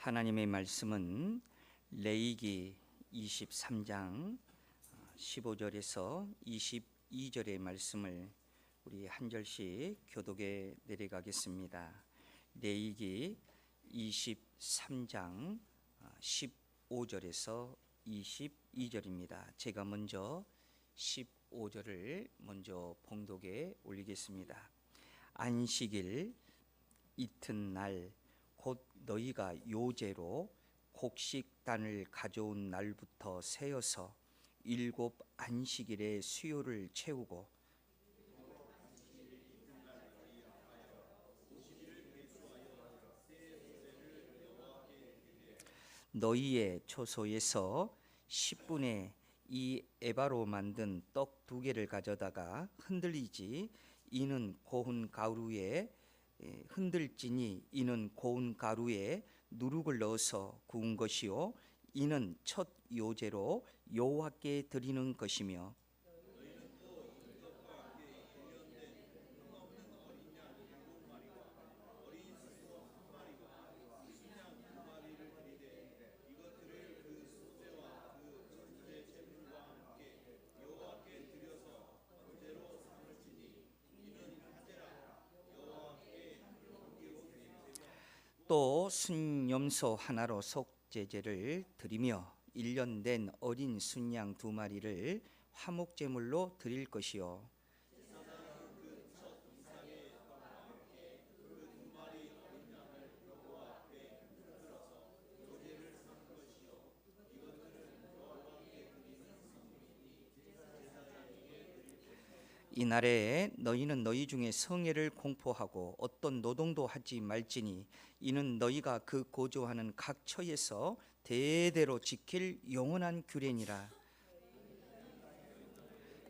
하나님의 말씀은 레위기 23장 15절에서 22절의 말씀을 우리 한 절씩 교독에 내려가겠습니다. 레위기 23장 15절에서 22절입니다. 제가 먼저 15절을 먼저 봉독에 올리겠습니다. 안식일 이튿날 곧 너희가 요제로 곡식단을 가져온 날부터 세어서 7 안식일의 수요를 채우고 너희의 초소에서 10분의 2 에바로 만든 떡 2개를 가져다가 흔들리지 이는 고운 가루에 흔들지니 이는 고운 가루에 누룩을 넣어서 구운 것이요 이는 첫 요제로 여호와께 드리는 것이며 또 순염소 하나로 속죄제를 드리며 1년 된 어린 순양 2마리를 화목제물로 드릴 것이요 이날에 너희는 너희 중에 성회를 공포하고 어떤 노동도 하지 말지니 이는 너희가 그 고조하는 각 처에서 대대로 지킬 영원한 규례니라.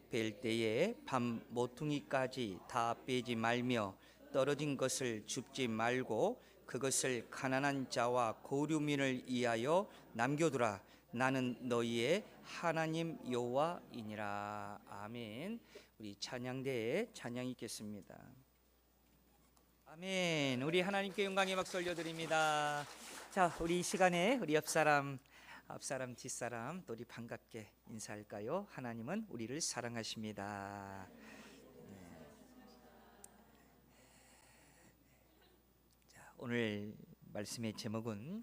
벨 때에 밤 모퉁이까지 다 빼지 말며 떨어진 것을 줍지 말고 그것을 가난한 자와 고류민을 위하여 남겨두라. 나는 너희의 하나님 여호와이니라. 아멘. 우리 찬양대에 찬양 있겠습니다. 아멘. 우리 하나님께 영광의 박수 올려드립니다. 자, 우리 이 시간에 우리 앞사람, 뒷사람 또 우리 반갑게 인사할까요? 하나님은 우리를 사랑하십니다. 자, 오늘 말씀의 제목은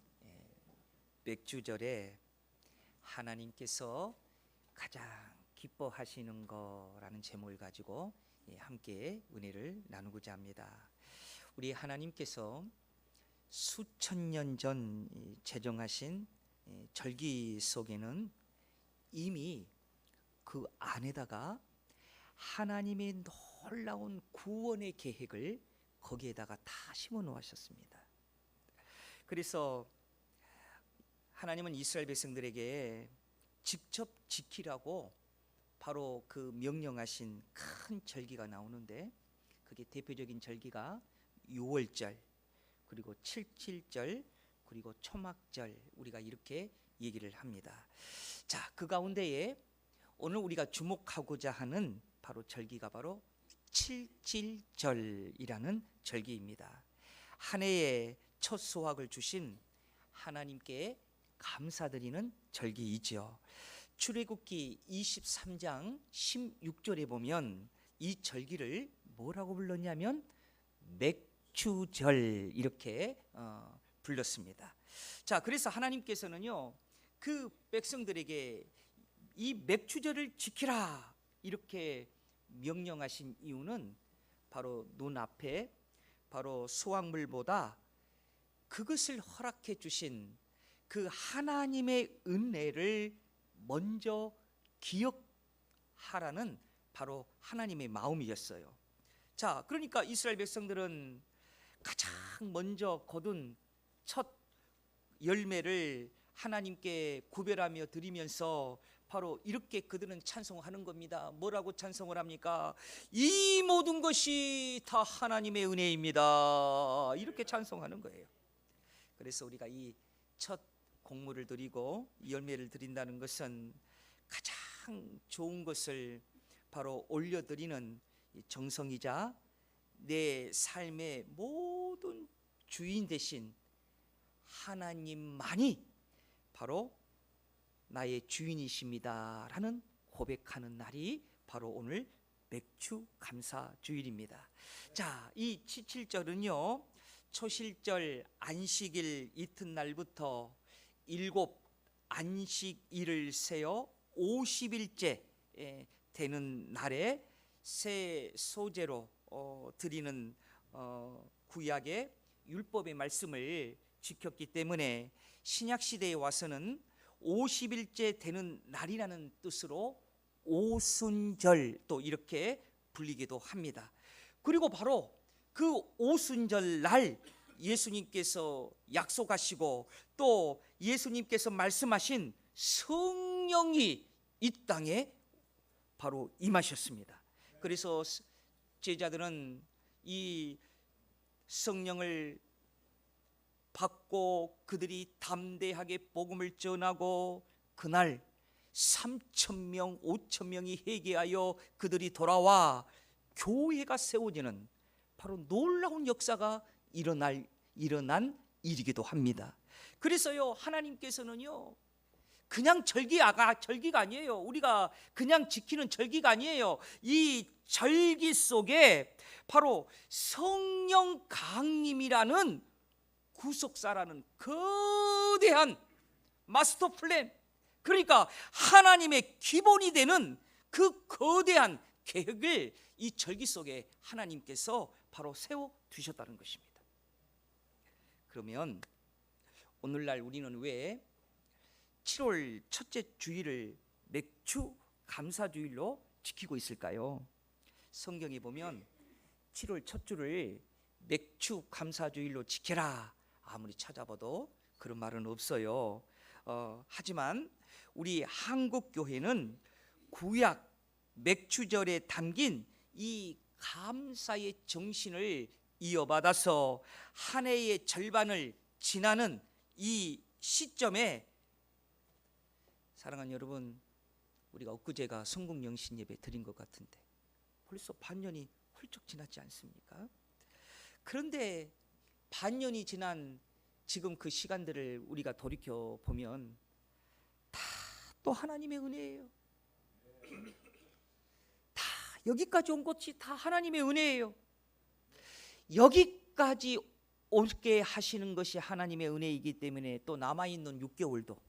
맥주절에 하나님께서 가장 기뻐하시는 거라는 제목을 가지고 함께 은혜를 나누고자 합니다. 우리 하나님께서 수천 년 전 제정하신 절기 속에는 이미 그 안에다가 하나님의 놀라운 구원의 계획을 거기에다가 다 심어 놓으셨습니다. 그래서 하나님은 이스라엘 백성들에게 직접 지키라고 바로 그 명령하신 큰 절기가 나오는데 그게 대표적인 절기가 유월절 그리고 칠칠절 그리고 초막절 우리가 이렇게 얘기를 합니다. 자, 그 가운데에 오늘 우리가 주목하고자 하는 바로 절기가 바로 칠칠절이라는 절기입니다. 한 해의 첫 수확을 주신 하나님께 감사드리는 절기이죠. 출애굽기 23장 16절에 보면 이 절기를 뭐라고 불렀냐면 맥주절 이렇게 불렀습니다. 자, 그래서 하나님께서는요 그 백성들에게 이 맥주절을 지키라 이렇게 명령하신 이유는 바로 눈앞에 바로 수확물보다 그것을 허락해 주신 그 하나님의 은혜를 먼저 기억하라는 바로 하나님의 마음이었어요. 자, 그러니까 이스라엘 백성들은 가장 먼저 거둔 첫 열매를 하나님께 구별하며 드리면서 바로 이렇게 그들은 찬송하는 겁니다. 뭐라고 찬송을 합니까? 이 모든 것이 다 하나님의 은혜입니다. 이렇게 찬송하는 거예요. 그래서 우리가 이 첫 곡물을 드리고 열매를 드린다는 것은 가장 좋은 것을 바로 올려드리는 정성이자 내 삶의 모든 주인 되신 하나님만이 바로 나의 주인이십니다 라는 고백하는 날이 바로 오늘 맥주 감사 주일입니다. 자, 이 7절은요 초실절 안식일 이튿날부터 7 안식일을 세어 50일째 되는 날에 새 소재로 드리는 구약의 율법의 말씀을 지켰기 때문에 신약시대에 와서는 50일째 되는 날이라는 뜻으로 오순절 또 이렇게 불리기도 합니다. 그리고 바로 그 오순절 날 예수님께서 약속하시고 또 예수님께서 말씀하신 성령이 이 땅에 바로 임하셨습니다. 그래서 제자들은 이 성령을 받고 그들이 담대하게 복음을 전하고 그날 3,000명 5,000명이 회개하여 그들이 돌아와 교회가 세워지는 바로 놀라운 역사가 일어난 일이기도 합니다. 그래서요 하나님께서는요 그냥 절기가 아니에요. 우리가 그냥 지키는 절기가 아니에요. 이 절기 속에 바로 성령 강림이라는 구속사라는 거대한 마스터 플랜, 그러니까 하나님의 기본이 되는 그 거대한 계획을 이 절기 속에 하나님께서 바로 세워 두셨다는 것입니다. 그러면 오늘날 우리는 왜 7월 첫째 주일을 맥주 감사주일로 지키고 있을까요? 성경에 보면 7월 첫 주를 맥주 감사주일로 지켜라 아무리 찾아봐도 그런 말은 없어요. 하지만 우리 한국교회는 구약 맥주절에 담긴 이 감사의 정신을 이어받아서 한 해의 절반을 지나는 이 시점에 사랑하는 여러분, 우리가 엊그제가 성국영신 예배 드린 것 같은데 벌써 반년이 훌쩍 지났지 않습니까? 그런데 반년이 지난 지금 그 시간들을 우리가 돌이켜 보면 다 또 하나님의 은혜예요. 다 여기까지 온 것이 다 하나님의 은혜예요. 여기까지 오게 하시는 것이 하나님의 은혜이기 때문에 또 남아있는 6개월도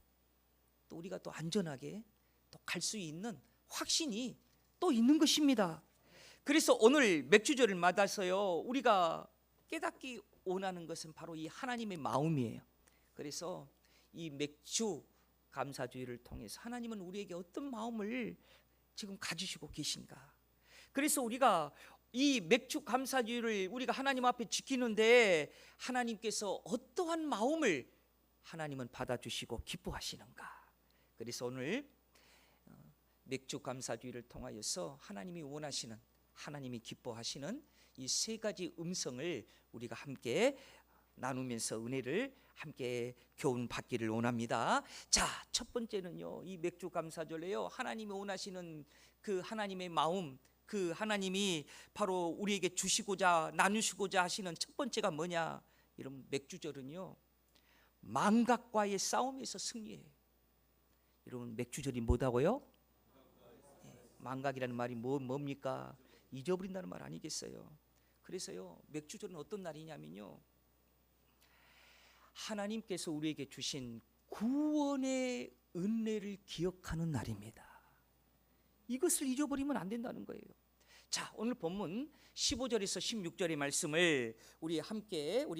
또 우리가 또 안전하게 또 갈 수 있는 확신이 또 있는 것입니다. 그래서 오늘 맥주절을 맞아서요 우리가 깨닫기 원하는 것은 바로 이 하나님의 마음이에요. 그래서 이 맥주 감사주의를 통해서 하나님은 우리에게 어떤 마음을 지금 가지시고 계신가. 그래서 우리가 이 맥주 감사주의를 우리가 하나님 앞에 지키는데 하나님께서 어떠한 마음을 하나님은 받아주시고 기뻐하시는가. 그래서 오늘 맥주 감사주의를 통하여서 하나님이 원하시는, 하나님이 기뻐하시는 이 세 가지 음성을 우리가 함께 나누면서 은혜를 함께 교훈 받기를 원합니다. 자, 첫 번째는요, 이 맥주 감사절에요 하나님이 원하시는 그 하나님의 마음, 그 하나님이 바로 우리에게 주시고자 나누시고자 하시는 첫 번째가 뭐냐? 여러분, 맥주절은요 망각과의 싸움에서 승리해요. 여러분, 맥주절이 뭐다고요? 망각이라는 말이 뭡니까? 잊어버린다는 말 아니겠어요? 그래서요 맥주절은 어떤 날이냐면요 하나님께서 우리에게 주신 구원의 은혜를 기억하는 날입니다. 이것을 잊어버리면 안 된다는 거예요. 자, 오늘 본문 15절에서 16절의 말씀을 우리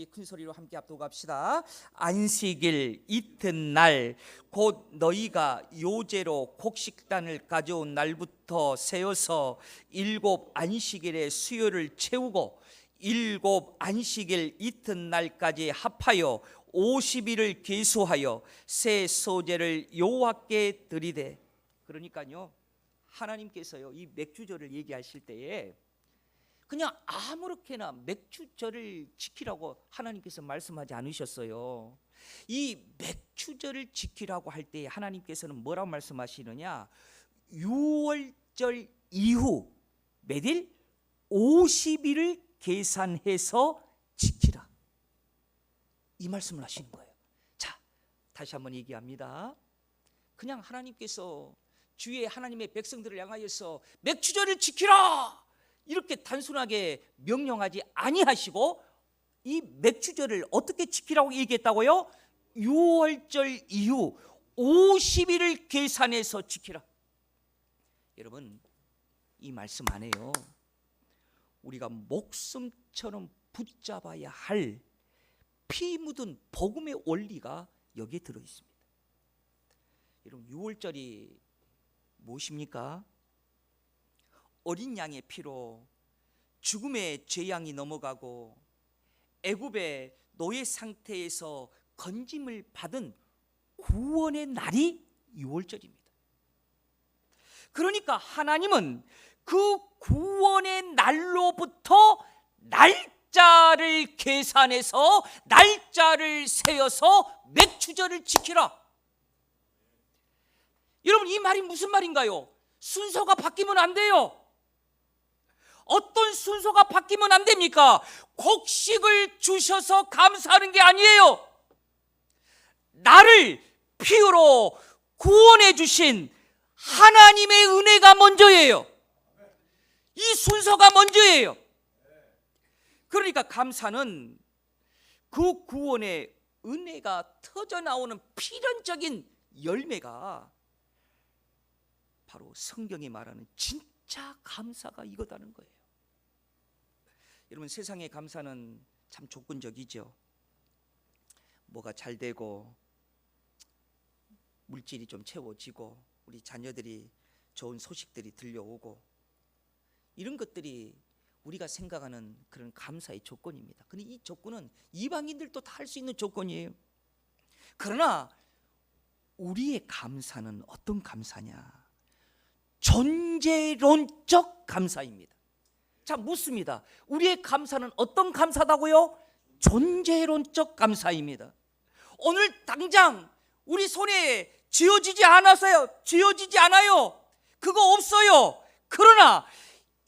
큰 소리로 함께 합독합시다. 안식일 이튿날 곧 너희가 요제로 곡식단을 가져온 날부터 세어서 7 안식일의 수요를 채우고 7 안식일 이튿날까지 합하여 50일을 계수하여 새 소제를 여호와께 드리되. 그러니까요 하나님께서요 이 맥주절을 얘기하실 때에 그냥 아무렇게나 맥주절을 지키라고 하나님께서 말씀하지 않으셨어요. 이 맥주절을 지키라고 할 때 하나님께서는 뭐라고 말씀하시느냐? 6월절 이후 몇일? 50일을 계산해서 지키라, 이 말씀을 하시는 거예요. 다시 한번 얘기합니다. 그냥 하나님께서 주의 하나님의 백성들을 향하여서 맥추절을 지키라 이렇게 단순하게 명령하지 아니하시고 이 맥추절을 어떻게 지키라고 얘기했다고요? 6월절 이후 50일을 계산해서 지키라. 여러분, 이 말씀 안에요 우리가 목숨처럼 붙잡아야 할 피 묻은 복음의 원리가 여기에 들어 있습니다. 여러분, 6월절이 무엇입니까? 어린 양의 피로 죽음의 죄양이 넘어가고 애굽의 노예 상태에서 건짐을 받은 구원의 날이 6월절입니다. 그러니까 하나님은 그 구원의 날로부터 날짜를 계산해서 날짜를 세어서 맥추절을 지키라. 여러분, 이 말이 무슨 말인가요? 순서가 바뀌면 안 돼요. 어떤 순서가 바뀌면 안 됩니까? 곡식을 주셔서 감사하는 게 아니에요. 나를 피로 구원해 주신 하나님의 은혜가 먼저예요. 이 순서가 먼저예요. 그러니까 감사는 그 구원의 은혜가 터져나오는 필연적인 열매가 바로 성경이 말하는 진짜 감사가 이거다는 거예요. 여러분, 세상의 감사는 참 조건적이죠. 뭐가 잘 되고 물질이 좀 채워지고 우리 자녀들이 좋은 소식들이 들려오고 이런 것들이 우리가 생각하는 그런 감사의 조건입니다. 근데 이 조건은 이방인들도 다 할 수 있는 조건이에요. 그러나 우리의 감사는 어떤 감사냐? 존재론적 감사입니다. 자, 묻습니다. 우리의 감사는 어떤 감사다고요? 존재론적 감사입니다. 오늘 당장 우리 손에 쥐어지지 않아요. 그거 없어요. 그러나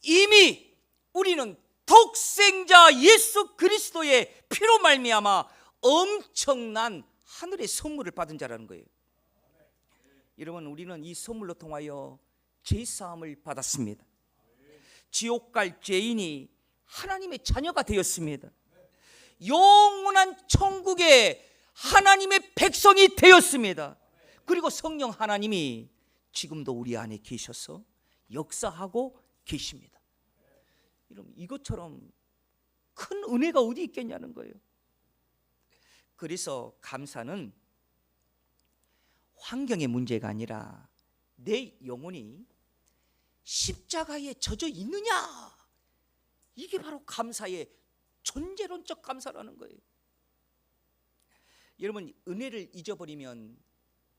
이미 우리는 독생자 예수 그리스도의 피로 말미암아 엄청난 하늘의 선물을 받은 자라는 거예요. 여러분, 우리는 이 선물로 통하여 죄사함을 받았습니다. 지옥 갈 죄인이 하나님의 자녀가 되었습니다. 영원한 천국의 하나님의 백성이 되었습니다. 그리고 성령 하나님이 지금도 우리 안에 계셔서 역사하고 계십니다. 여러분, 이것처럼 큰 은혜가 어디 있겠냐는 거예요. 그래서 감사는 환경의 문제가 아니라 내 영혼이 십자가에 젖어 있느냐, 이게 바로 감사의 존재론적 감사라는 거예요. 여러분, 은혜를 잊어버리면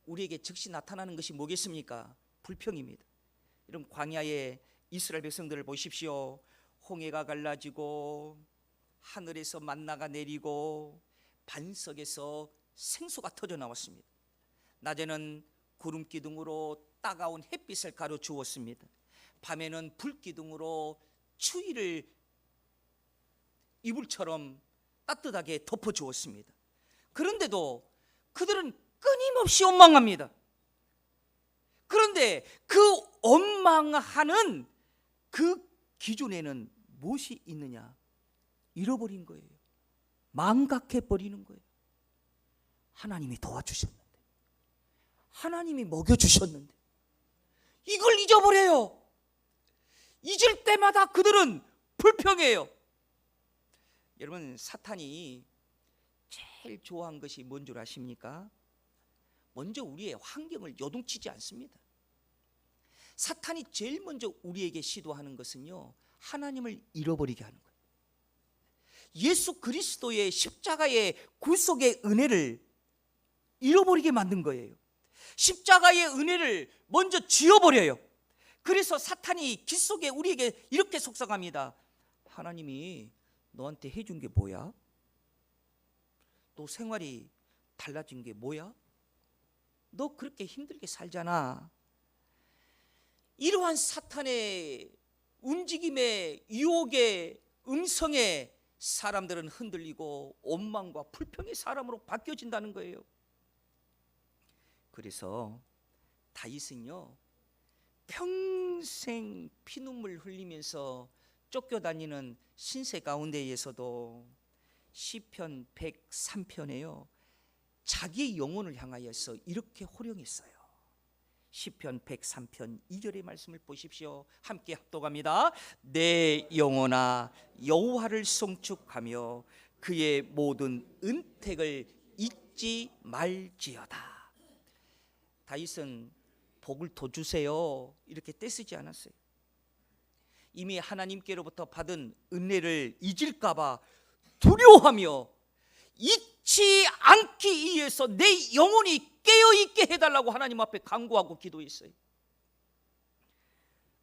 우리에게 즉시 나타나는 것이 뭐겠습니까? 불평입니다. 여러분, 광야의 이스라엘 백성들을 보십시오. 홍해가 갈라지고 하늘에서 만나가 내리고 반석에서 생수가 터져 나왔습니다. 낮에는 구름 기둥으로 따가운 햇빛을 가려 주었습니다. 밤에는 불 기둥으로 추위를 이불처럼 따뜻하게 덮어 주었습니다. 그런데도 그들은 끊임없이 원망합니다. 그런데 그 원망하는 그 기준에는 무엇이 있느냐? 잃어버린 거예요. 망각해버리는 거예요. 하나님이 도와주셨는데, 하나님이 먹여주셨는데 이걸 잊어버려요. 잊을 때마다 그들은 불평해요. 여러분, 사탄이 제일 좋아한 것이 뭔 줄 아십니까? 먼저 우리의 환경을 요동치지 않습니다. 사탄이 제일 먼저 우리에게 시도하는 것은요, 하나님을 잃어버리게 하는 거예요. 예수 그리스도의 십자가의 구속의 은혜를 잃어버리게 만든 거예요. 십자가의 은혜를 먼저 지워버려요. 그래서 사탄이 기 속에 우리에게 이렇게 속삭합니다. 하나님이 너한테 해준 게 뭐야? 너 생활이 달라진 게 뭐야? 너 그렇게 힘들게 살잖아. 이러한 사탄의 움직임에, 유혹의 음성에 사람들은 흔들리고 원망과 불평의 사람으로 바뀌어진다는 거예요. 그래서 다윗은요 평생 피눈물 흘리면서 쫓겨다니는 신세 가운데에서도 시편 103편에요 자기의 영혼을 향하여서 이렇게 호령했어요. 시편 103편 2절의 말씀을 보십시오. 함께 합독합니다. 내 영혼아 여호와를 송축하며 그의 모든 은택을 잊지 말지어다. 다윗은 복을 더 주세요 이렇게 떼쓰지 않았어요. 이미 하나님께로부터 받은 은혜를 잊을까 봐 두려워하며 잊지 않기 위해서 내 영혼이 깨어있게 해달라고 하나님 앞에 간구하고 기도했어요.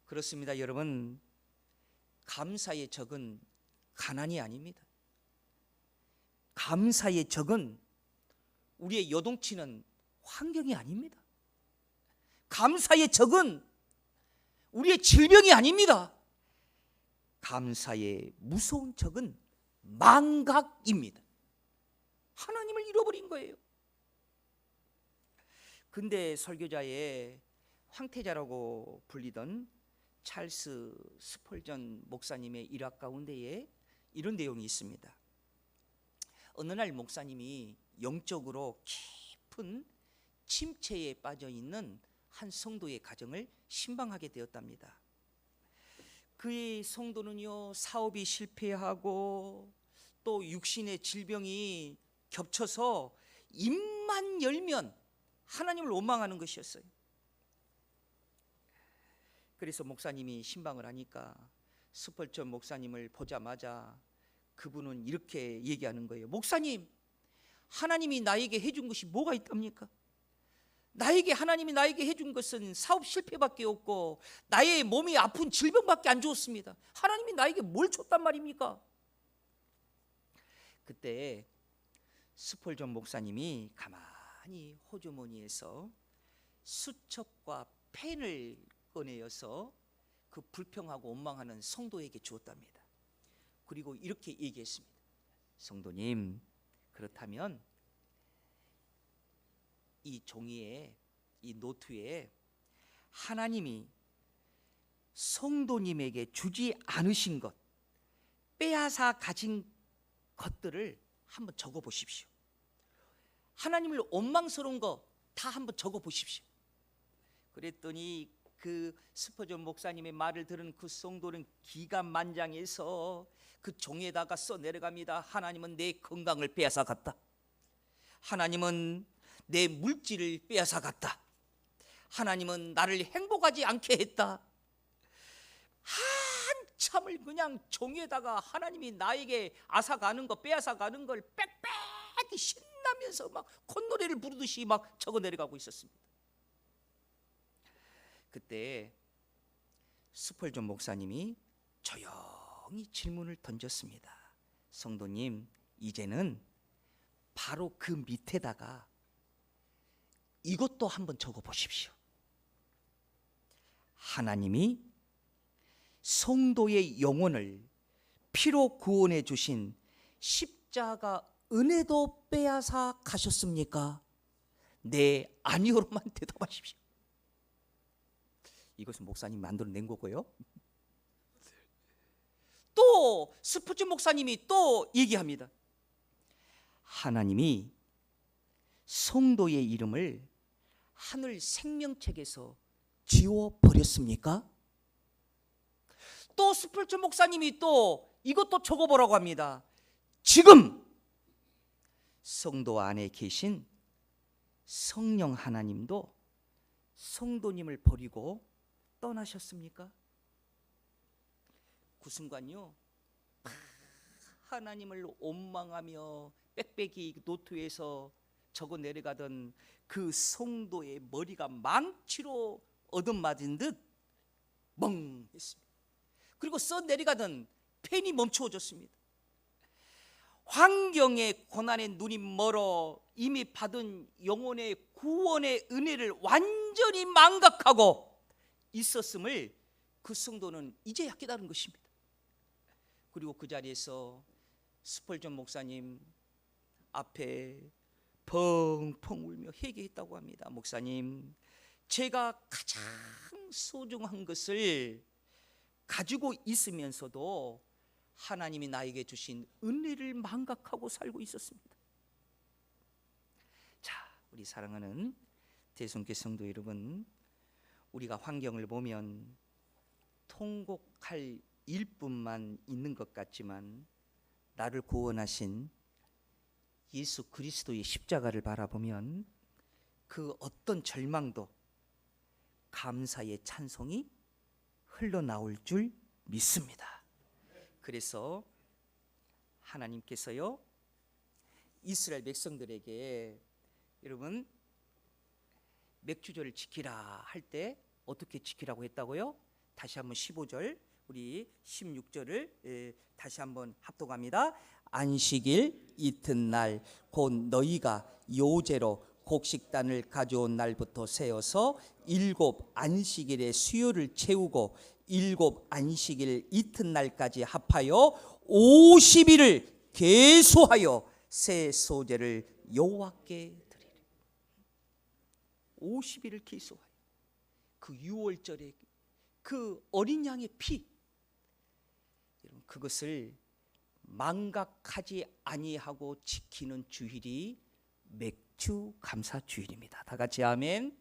그렇습니다. 여러분, 감사의 적은 가난이 아닙니다. 감사의 적은 우리의 요동치는 환경이 아닙니다. 감사의 적은 우리의 질병이 아닙니다. 감사의 무서운 적은 망각입니다. 하나님을 잃어버린 거예요. 근대 설교자의 황태자라고 불리던 찰스 스펄전 목사님의 일화 가운데에 이런 내용이 있습니다. 어느 날 목사님이 영적으로 깊은 침체에 빠져 있는 한 성도의 가정을 신방하게 되었답니다. 그의 성도는요 사업이 실패하고 또 육신의 질병이 겹쳐서 입만 열면 하나님을 원망하는 것이었어요. 그래서 목사님이 신방을 하니까 스펄전 목사님을 보자마자 그분은 이렇게 얘기하는 거예요. 목사님, 하나님이 나에게 해준 것이 뭐가 있답니까? 하나님이 나에게 해준 것은 사업 실패밖에 없고 나의 몸이 아픈 질병밖에 안 주었습니다. 하나님이 나에게 뭘 줬단 말입니까? 그때 스펄전 목사님이 가만히 호주머니에서 수첩과 펜을 꺼내어서 그 불평하고 원망하는 성도에게 주었답니다. 그리고 이렇게 얘기했습니다. 성도님, 그렇다면 이 종이에, 이 노트에 하나님이 성도님에게 주지 않으신 것, 빼앗아 가진 것들을 한번 적어 보십시오. 하나님을 원망스러운 거 다 한번 적어 보십시오. 그랬더니 그 스퍼전 목사님의 말을 들은 그 성도는 기가만장해서 그 종에다가 써 내려갑니다. 하나님은 내 건강을 빼앗아 갔다. 하나님은 내 물질을 빼앗아 갔다. 하나님은 나를 행복하지 않게 했다. 한참을 그냥 종에다가 하나님이 나에게 앗아가는 거, 빼앗아가는 걸 빽빽히 신나면서 막 콧노래를 부르듯이 막 적어 내려가고 있었습니다. 그때 스펄전 목사님이 조용히 질문을 던졌습니다. 성도님, 이제는 바로 그 밑에다가 이것도 한번 적어 보십시오. 하나님이 성도의 영혼을 피로 구원해 주신 십자가 은혜도 빼앗아 가셨습니까? 네, 아니오로만 대답하십시오. 이것은 목사님이 만들어낸 거고요. 또 스푸츠 목사님이 또 얘기합니다. 하나님이 성도의 이름을 하늘 생명책에서 지워버렸습니까? 또 스푸츠 목사님이 또 이것도 적어보라고 합니다. 지금 성도 안에 계신 성령 하나님도 성도님을 버리고 떠나셨습니까? 그 순간요 하나님을 원망하며 빽빽이 노트에서 적어 내려가던 그 성도의 머리가 망치로 얻어맞은 듯 멍했습니다. 그리고 써 내려가던 펜이 멈추어졌습니다. 환경의 고난의 눈이 멀어 이미 받은 영혼의 구원의 은혜를 완전히 망각하고 있었음을 그 성도는 이제야 깨달은 것입니다. 그리고 그 자리에서 스펄전 목사님 앞에 펑펑 울며 회개했다고 합니다. 목사님, 제가 가장 소중한 것을 가지고 있으면서도 하나님이 나에게 주신 은혜를 망각하고 살고 있었습니다. 자, 우리 사랑하는 대성교 성도 여러분, 우리가 환경을 보면 통곡할 일뿐만 있는 것 같지만 나를 구원하신 예수 그리스도의 십자가를 바라보면 그 어떤 절망도 감사의 찬송이 흘러나올 줄 믿습니다. 그래서 하나님께서요, 이스라엘 백성들에게 여러분 맥주절을 지키라 할 때 어떻게 지키라고 했다고요? 다시 한번 15절 우리 16절을 다시 한번 합독합니다. 안식일 이튿날 곧 너희가 요제로 곡식단을 가져온 날부터 세어서 7 안식일의 수요를 채우고 7 안식일 이튿날까지 합하여 50일을 계수하여 새 소제를 여호와께 드리라. 50일을 계수하여 그 6월절에 그 어린 양의 피, 그것을 망각하지 아니하고 지키는 주일이 맥주 감사 주일입니다. 다 같이 아멘.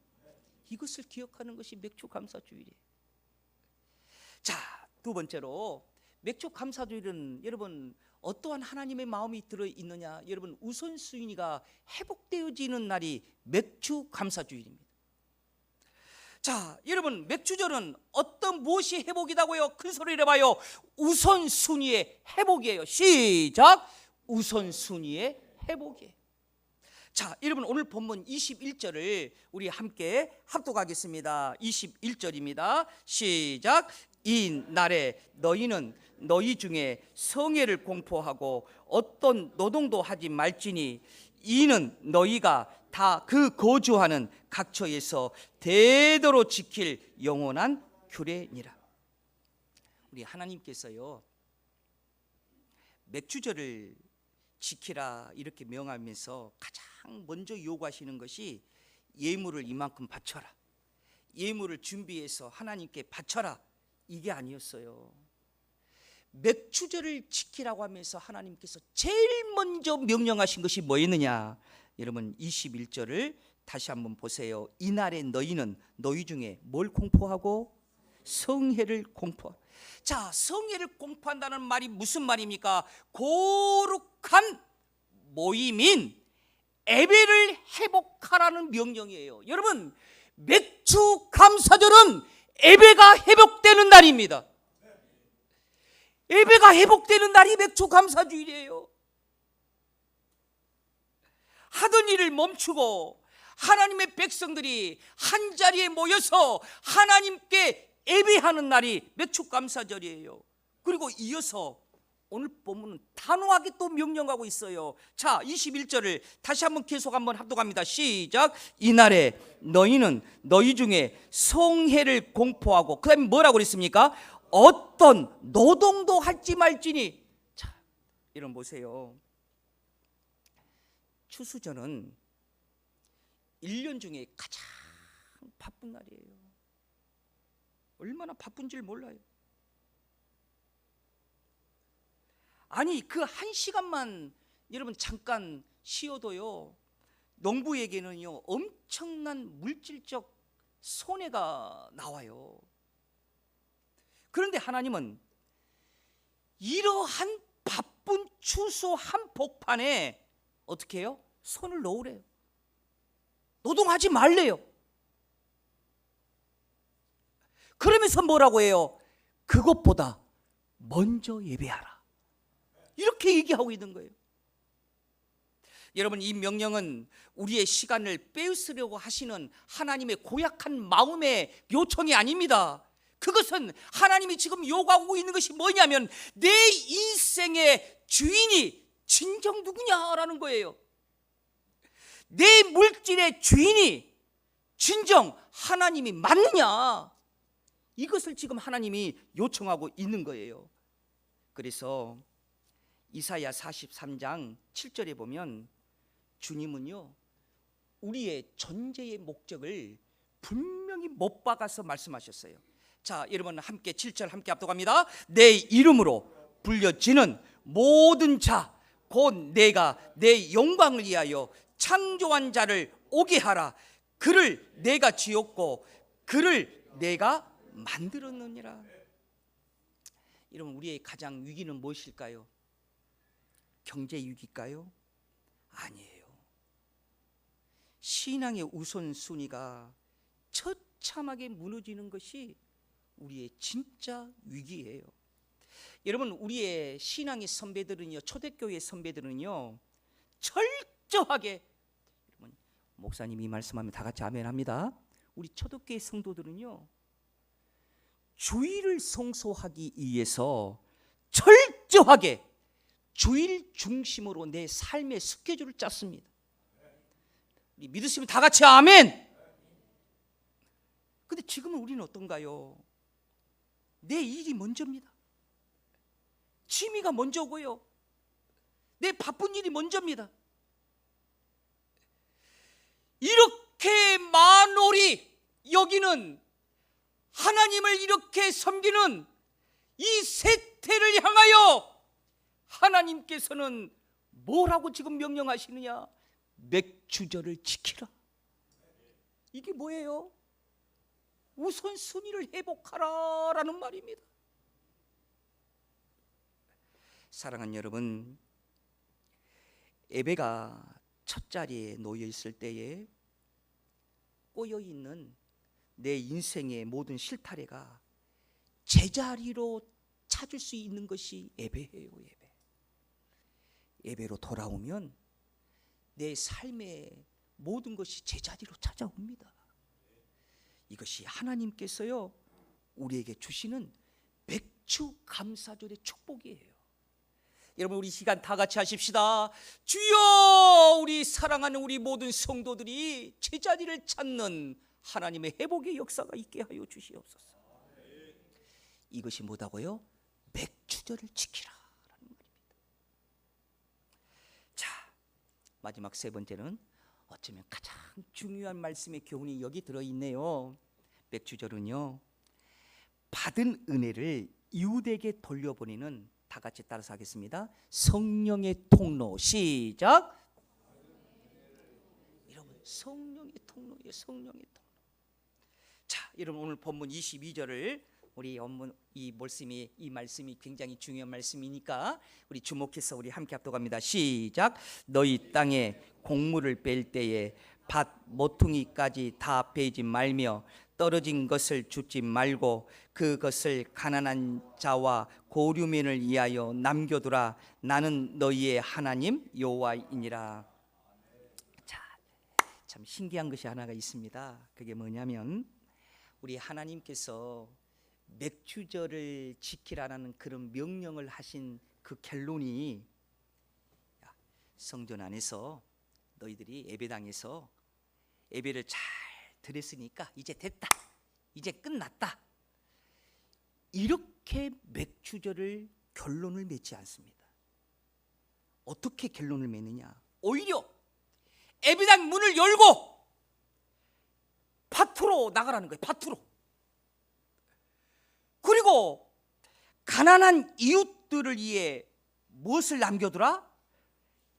이것을 기억하는 것이 맥주 감사 주일이에요. 자, 두 번째로 맥주 감사 주일은 여러분 어떠한 하나님의 마음이 들어 있느냐? 여러분 우선순위가 회복되어지는 날이 맥주 감사 주일입니다. 자, 여러분 맥주절은 어떤 무엇이 회복이다고요? 큰 소리를 해봐요. 우선순위의 회복이에요. 시작. 우선순위의 회복이에요. 자, 여러분 오늘 본문 21절을 우리 함께 합독하겠습니다. 21절입니다. 시작. 이 날에 너희는 너희 중에 성회를 공포하고 어떤 노동도 하지 말지니 이는 너희가 다 그 거주하는 각처에서 대대로 지킬 영원한 규례니라. 우리 하나님께서요 맥주절을 지키라 이렇게 명하면서 가장 먼저 요구하시는 것이 예물을 이만큼 바쳐라, 예물을 준비해서 하나님께 바쳐라, 이게 아니었어요. 맥주절을 지키라고 하면서 하나님께서 제일 먼저 명령하신 것이 뭐였느냐? 여러분 21절을 다시 한번 보세요. 이날에 너희는 너희 중에 뭘 공포하고? 성회를 공포. 자, 성회를 공포한다는 말이 무슨 말입니까? 거룩한 모임인 예배를 회복하라는 명령이에요. 여러분 맥주 감사절은 예배가 회복되는 날입니다. 예배가 회복되는 날이 맥주 감사주일이에요. 하던 일을 멈추고 하나님의 백성들이 한자리에 모여서 하나님께 예배하는 날이 맥주 감사절이에요. 그리고 이어서 오늘 본문은 단호하게 또 명령하고 있어요. 자, 21절을 다시 한번 계속 한번 합독합니다. 시작. 이날에 너희는 너희 중에 성회를 공포하고, 그 다음에 뭐라고 그랬습니까? 어떤 노동도 할지 말지니. 자, 이런 보세요. 추수전은 1년 중에 가장 바쁜 날이에요. 얼마나 바쁜지 몰라요. 아니 그 1시간만 여러분 잠깐 쉬어도요 농부에게는요 엄청난 물질적 손해가 나와요. 그런데 하나님은 이러한 바쁜 추수 한복판에 어떻게 해요? 손을 놓으래요. 노동하지 말래요. 그러면서 뭐라고 해요? 그것보다 먼저 예배하라, 이렇게 얘기하고 있는 거예요. 여러분 이 명령은 우리의 시간을 빼앗으려고 하시는 하나님의 고약한 마음의 요청이 아닙니다. 그것은 하나님이 지금 요구하고 있는 것이 뭐냐면 내 인생의 주인이 진정 누구냐라는 거예요. 내 물질의 주인이 진정 하나님이 맞느냐, 이것을 지금 하나님이 요청하고 있는 거예요. 그래서 이사야 43장 7절에 보면 주님은요 우리의 존재의 목적을 분명히 못 박아서 말씀하셨어요. 자, 여러분 함께 7절 함께 압도합니다. 내 이름으로 불려지는 모든 자 곧 내가 내 영광을 위하여 창조한 자를 오게 하라. 그를 내가 지었고 그를 내가 만들었느니라. 여러분 우리의 가장 위기는 무엇일까요? 경제 위기일까요? 아니에요. 신앙의 우선순위가 처참하게 무너지는 것이 우리의 진짜 위기예요. 여러분 우리의 신앙의 선배들은요, 초대교회 선배들은요 철저하게, 여러분 목사님이 말씀하면 다 같이 아멘 합니다. 우리 초대교회 성도들은요 주일을 성소하기 위해서 철저하게 주일 중심으로 내 삶의 스케줄을 짰습니다. 우리 믿으시면 다 같이 아멘. 근데 지금은 우리는 어떤가요? 내 일이 먼저입니다. 취미가 먼저고요. 내 바쁜 일이 먼저입니다. 이렇게 만홀히 여기는 하나님을 이렇게 섬기는 이 세태를 향하여 하나님께서는 뭐라고 지금 명령하시느냐? 맥주절을 지키라. 이게 뭐예요? 우선순위를 회복하라라는 말입니다. 사랑하는 여러분, 예배가 첫 자리에 놓여 있을 때에 꼬여 있는 내 인생의 모든 실타래가 제자리로 찾을 수 있는 것이 예배예요. 예배로 돌아오면 내 삶의 모든 것이 제자리로 찾아옵니다. 이것이 하나님께서요 우리에게 주시는 맥주 감사절의 축복이에요. 여러분 우리 시간 다 같이 하십시다. 주여, 우리 사랑하는 우리 모든 성도들이 제자리를 찾는 하나님의 회복의 역사가 있게 하여 주시옵소서. 이것이 뭐다고요? 맥주절을 지키라라는 말입니다. 자, 마지막 세 번째는 어쩌면 가장 중요한 말씀의 교훈이 여기 들어있네요. 맥주절은요 받은 은혜를 이웃에게 돌려보내는, 다 같이 따라서 하겠습니다. 성령의 통로. 시작. 여러분 성령의 통로예요. 성령의 통로. 자, 여러분 오늘 본문 22절을 우리 이 말씀이 굉장히 중요한 말씀이니까 우리 주목해서 우리 함께 합독합니다. 시작. 너희 땅에 곡물을 뺄 때에 밭 모퉁이까지 다 베지 말며 떨어진 것을 줍지 말고 그것을 가난한 자와 고류민을 위하여 남겨두라. 나는 너희의 하나님 여호와이니라. 자, 참 신기한 것이 하나가 있습니다. 그게 뭐냐면 우리 하나님께서 맥주절을 지키라는 그런 명령을 하신 그 결론이, 성전 안에서 너희들이 예배당에서 예배를 잘 드렸으니까 이제 됐다, 이제 끝났다, 이렇게 맥주절을 결론을 맺지 않습니다. 어떻게 결론을 맺느냐? 오히려 예배당 문을 열고 밭으로 나가라는 거예요. 밭으로. 그리고 가난한 이웃들을 위해 무엇을 남겨두라?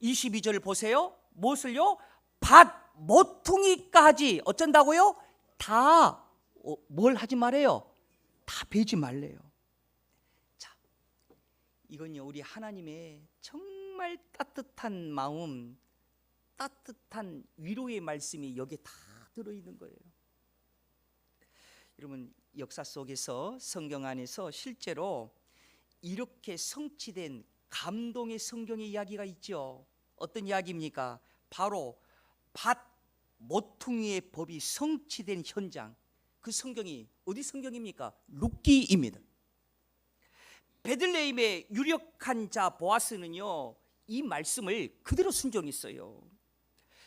22절을 보세요. 무엇을요? 밭 모퉁이까지 어쩐다고요? 다 뭘 하지 말래요? 다 베지 말래요. 자, 이건요 우리 하나님의 정말 따뜻한 마음, 따뜻한 위로의 말씀이 여기에 다 들어있는 거예요. 여러분 역사 속에서 성경 안에서 실제로 이렇게 성취된 감동의 성경의 이야기가 있죠. 어떤 이야기입니까? 바로 밭 모퉁이의 법이 성취된 현장. 그 성경이 어디 성경입니까? 룻기입니다. 베들레헴의 유력한 자 보아스는요 이 말씀을 그대로 순종했어요.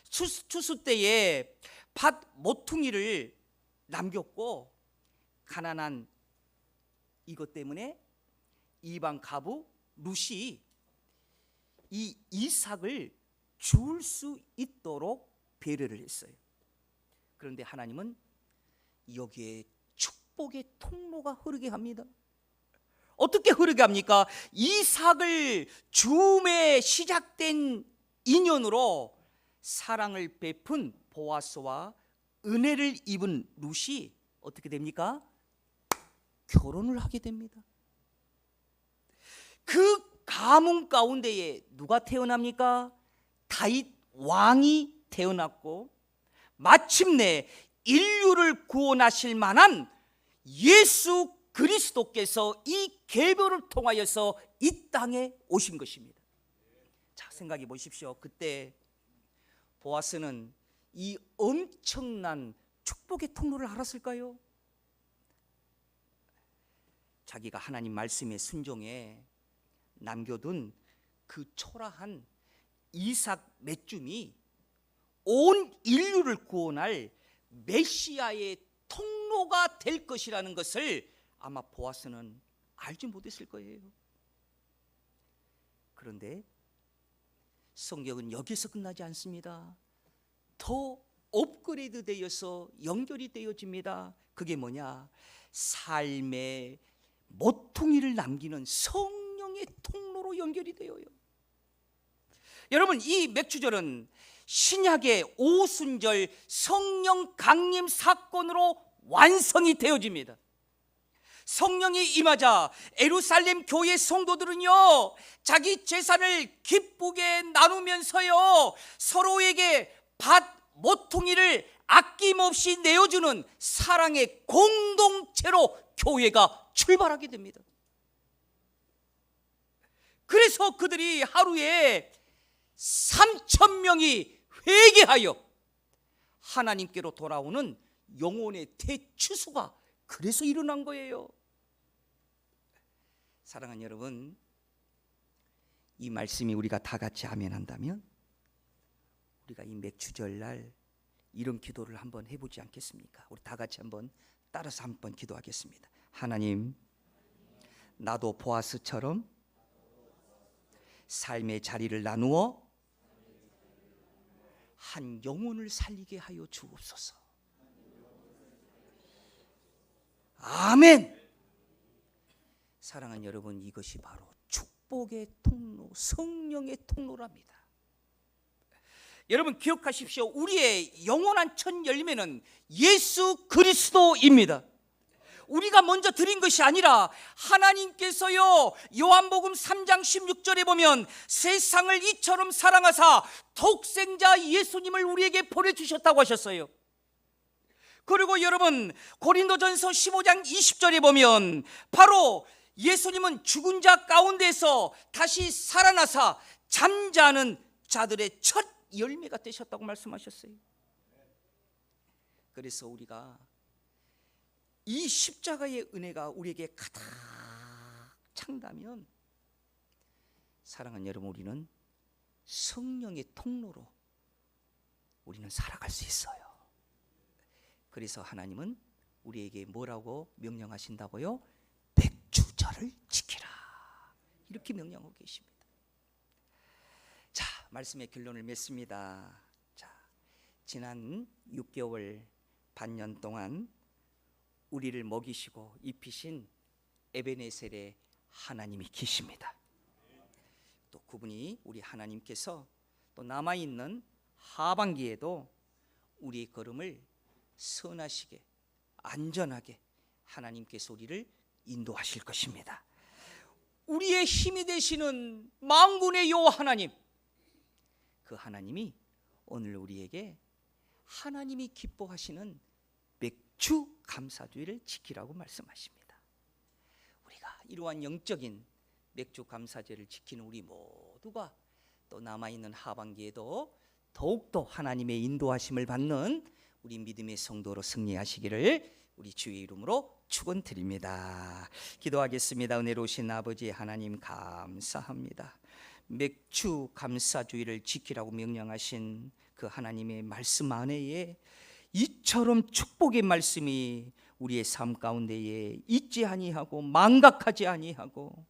추수 때에 밭 모퉁이를 남겼고 가난한 이것 때문에 이방 가부 룻이 이 이삭을 줄 수 있도록 배려를 했어요. 그런데 하나님은 여기에 축복의 통로가 흐르게 합니다. 어떻게 흐르게 합니까? 이삭을 줌에 시작된 인연으로 사랑을 베푼 보아스와 은혜를 입은 룻이 어떻게 됩니까? 결혼을 하게 됩니다. 그 가문 가운데에 누가 태어납니까? 다윗 왕이 태어났고 마침내 인류를 구원하실 만한 예수 그리스도께서 이 계보를 통하여서 이 땅에 오신 것입니다. 자, 생각해 보십시오. 그때 보아스는 이 엄청난 축복의 통로를 알았을까요? 자기가 하나님 말씀에 순종해 남겨둔 그 초라한 이삭 맺줌이 온 인류를 구원할 메시아의 통로가 될 것이라는 것을 아마 보아스는 알지 못했을 거예요. 그런데 성경은 여기서 끝나지 않습니다. 더 업그레이드 되어서 연결이 되어집니다. 그게 뭐냐? 삶의 모퉁이를 남기는 성령의 통로로 연결이 되어요. 여러분, 이 맥주절은 신약의 오순절 성령 강림 사건으로 완성이 되어집니다. 성령이 임하자 예루살렘 교회 성도들은요, 자기 재산을 기쁘게 나누면서요, 서로에게 밭 모퉁이를 아낌없이 내어주는 사랑의 공동체로 교회가 출발하게 됩니다. 그래서 그들이 하루에 3,000명이 회개하여 하나님께로 돌아오는 영혼의 대추수가 그래서 일어난 거예요. 사랑하는 여러분, 이 말씀이 우리가 다 같이 아멘한다면 우리가 이 맥주절날 이런 기도를 한번 해보지 않겠습니까? 우리 다 같이 한번 따라서 한번 기도하겠습니다. 하나님, 나도 보아스처럼 삶의 자리를 나누어 한 영혼을 살리게 하여 주옵소서. 아멘. 사랑하는 여러분, 이것이 바로 축복의 통로, 성령의 통로랍니다. 여러분 기억하십시오. 우리의 영원한 첫 열매는 예수 그리스도입니다. 우리가 먼저 드린 것이 아니라 하나님께서요, 요한복음 3장 16절에 보면 세상을 이처럼 사랑하사 독생자 예수님을 우리에게 보내주셨다고 하셨어요. 그리고 여러분 고린도전서 15장 20절에 보면 바로 예수님은 죽은 자 가운데서 다시 살아나사 잠자는 자들의 첫 열매가 되셨다고 말씀하셨어요. 그래서 우리가 이 십자가의 은혜가 우리에게 가득 찬다면, 사랑하는 여러분, 우리는 성령의 통로로 우리는 살아갈 수 있어요. 그래서 하나님은 우리에게 뭐라고 명령하신다고요? 맥주절을 지키라, 이렇게 명령하고 계십니다. 자, 말씀의 결론을 맺습니다. 자, 지난 6개월 반년 동안 우리를 먹이시고 입히신 에베네셀의 하나님이 계십니다. 또 그분이, 우리 하나님께서 또 남아있는 하반기에도 우리의 걸음을 선하시게 안전하게 하나님께서 우리를 인도하실 것입니다. 우리의 힘이 되시는 만군의 여호와 하나님, 그 하나님이 오늘 우리에게 하나님이 기뻐하시는 맥주 감사주의를 지키라고 말씀하십니다. 우리가 이러한 영적인 맥주 감사제를 지키는 우리 모두가 또 남아있는 하반기에도 더욱더 하나님의 인도하심을 받는 우리 믿음의 성도로 승리하시기를 우리 주의 이름으로 축원드립니다. 기도하겠습니다. 은혜로우신 아버지 하나님, 감사합니다. 맥주 감사주의를 지키라고 명령하신 그 하나님의 말씀 안에 이처럼 축복의 말씀이 우리의 삶 가운데에 있지 아니하고 망각하지 아니하고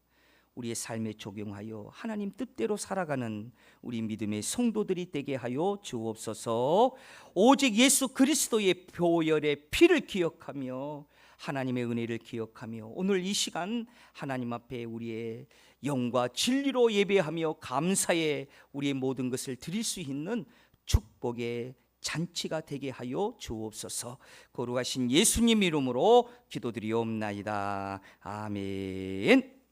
우리의 삶에 적용하여 하나님 뜻대로 살아가는 우리 믿음의 성도들이 되게 하여 주옵소서. 오직 예수 그리스도의 보혈의 피를 기억하며 하나님의 은혜를 기억하며 오늘 이 시간 하나님 앞에 우리의 영과 진리로 예배하며 감사의 우리의 모든 것을 드릴 수 있는 축복의 잔치가 되게 하여 주옵소서. 거룩하신 예수님 이름으로 기도드리옵나이다. 아멘.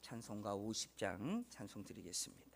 찬송가 50장 찬송 드리겠습니다.